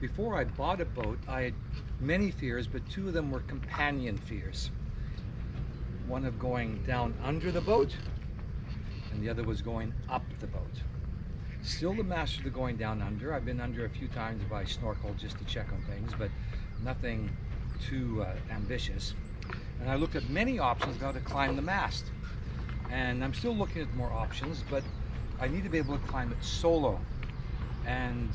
Before I bought a boat, I had many fears, but two of them were companion fears. One of going down under the boat, and the other was going up the boat. Still the master of going down under. I've been under a few times by snorkel just to check on things, but nothing too ambitious. And I looked at many options about how to climb the mast. And I'm still looking at more options, but I need to be able to climb it solo. And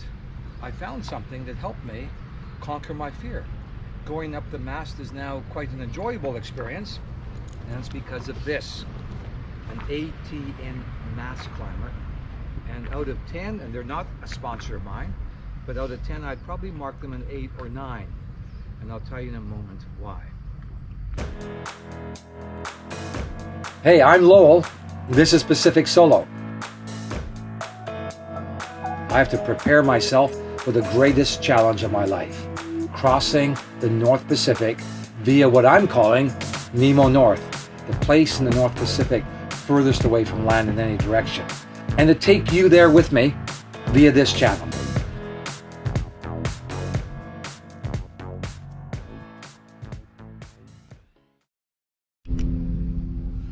I found something that helped me conquer my fear. Going up the mast is now quite an enjoyable experience, and it's because of this, an ATN mast climber. And out of 10, and they're not a sponsor of mine, but out of 10 I'd probably mark them an 8 or 9, and I'll tell you in a moment why. Hey, I'm Lowell. This is Pacific Solo. I have to prepare myself for the greatest challenge of my life, crossing the North Pacific via what I'm calling Nemo North, the place in the North Pacific furthest away from land in any direction, and to take you there with me via this channel.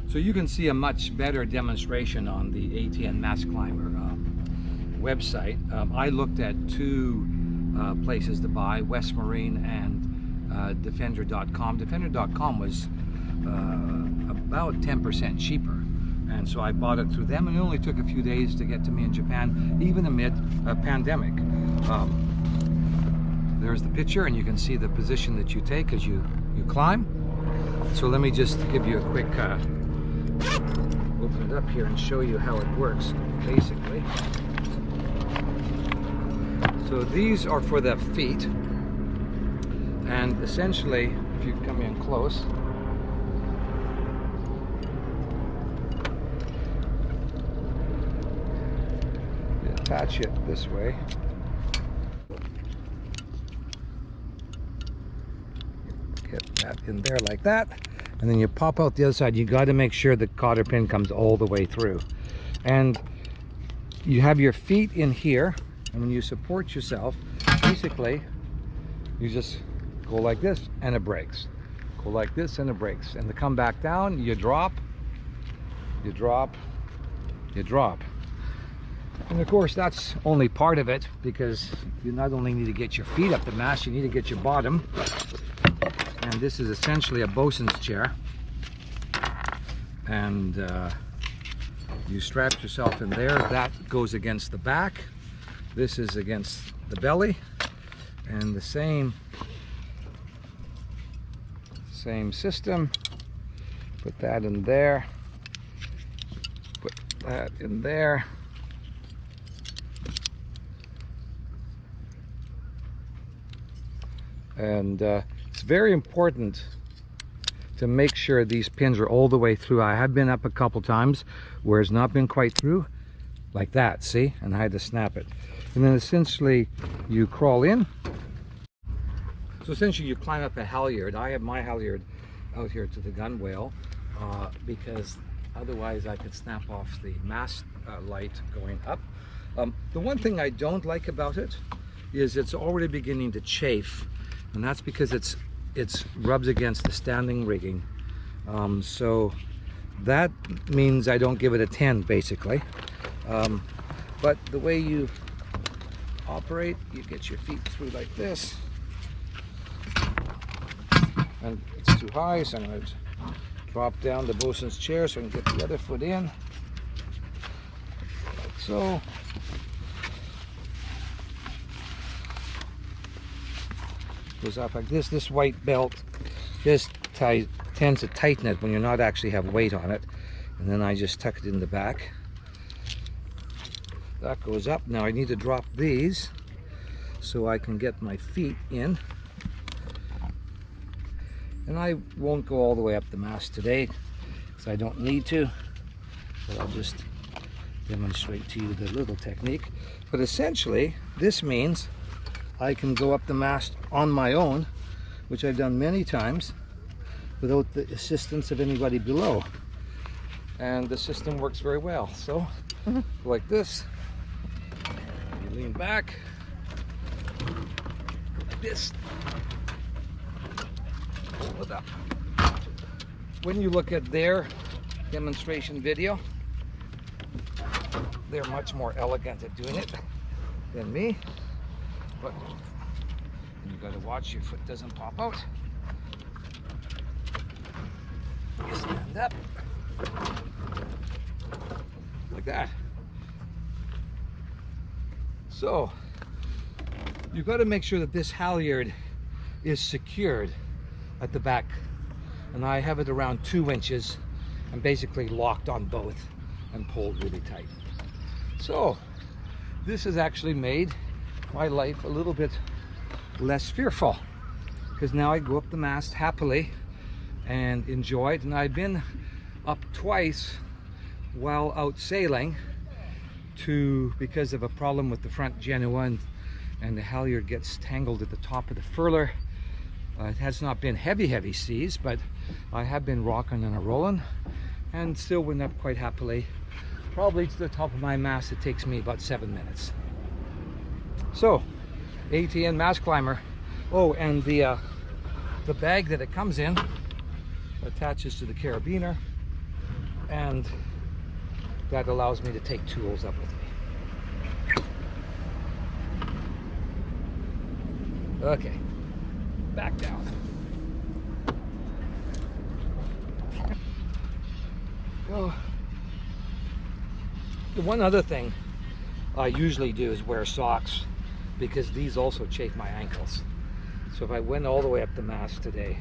So you can see a much better demonstration on the ATN Mast Climber website. I looked at two places to buy, West Marine and Defender.com. Defender.com was about 10% cheaper, and so I bought it through them, and it only took a few days to get to me in Japan, even amid a pandemic. There's the picture, and you can see the position that you take as you climb. So let me just give you a quick open it up here and show you how it works, basically. So these are for the feet, and essentially, if you come in close, you attach it this way. Get that in there like that. And then you pop out the other side. You got to make sure the cotter pin comes all the way through. And you have your feet in here, and when you support yourself, basically, you just go like this, and it breaks. Go like this, and it breaks. And to come back down, you drop, you drop, you drop. And of course, that's only part of it, because you not only need to get your feet up the mast, you need to get your bottom. And this is essentially a bosun's chair, and you strap yourself in there. That goes against the back, this is against the belly, and the same system. Put that in there, put that in there, and it's very important to make sure these pins are all the way through. I have been up a couple times where it's not been quite through, like that, see? And I had to snap it. And then essentially you crawl in. So essentially you climb up a halyard. I have my halyard out here to the gunwale because otherwise I could snap off the mast light going up. The one thing I don't like about it is it's already beginning to chafe. And that's because it's rubs against the standing rigging. So that means I don't give it a 10, basically. But the way you operate, you get your feet through like this. And it's too high, so I'm going to drop down the bosun's chair so I can get the other foot in. Like so. Goes up like this. This white belt just tends to tighten it when you're not actually have weight on it, and then I just tuck it in the back. That goes up. Now I need to drop these so I can get my feet in, and I won't go all the way up the mast today because I don't need to, but I'll just demonstrate to you the little technique. But essentially this means I can go up the mast on my own, which I've done many times, without the assistance of anybody below. And the system works very well. So, like this, you lean back, like this. Pull it up. When you look at their demonstration video, they're much more elegant at doing it than me. But you got to watch your foot doesn't pop out. You stand up like that. So you've got to make sure that this halyard is secured at the back, and I have it around 2 inches and basically locked on both and pulled really tight. So this has actually made my life a little bit less fearful, because now I go up the mast happily and enjoy it. And I've been up twice while out sailing because of a problem with the front Genoa, and the halyard gets tangled at the top of the furler. It has not been heavy seas, but I have been rocking and a rolling and still went up quite happily. Probably to the top of my mast it takes me about 7 minutes. So ATN mast climber. Oh, and the bag that it comes in attaches to the carabiner, and that allows me to take tools up with me. Okay, back down. Oh. The one other thing I usually do is wear socks, because these also chafe my ankles. So if I went all the way up the mast today,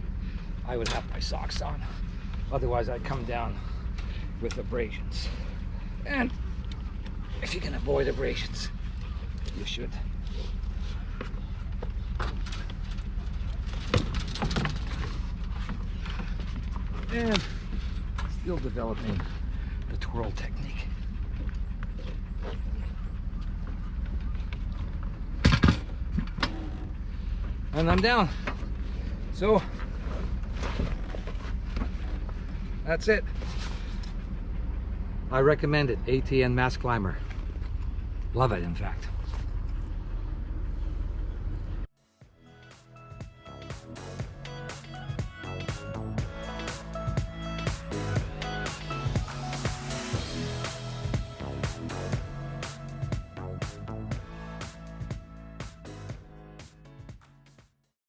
I would have my socks on. Otherwise I'd come down with abrasions. And if you can avoid abrasions, you should. And still developing the twirl technique. And I'm down. So that's it. I recommend it. ATN Mast Climber. Love it, in fact.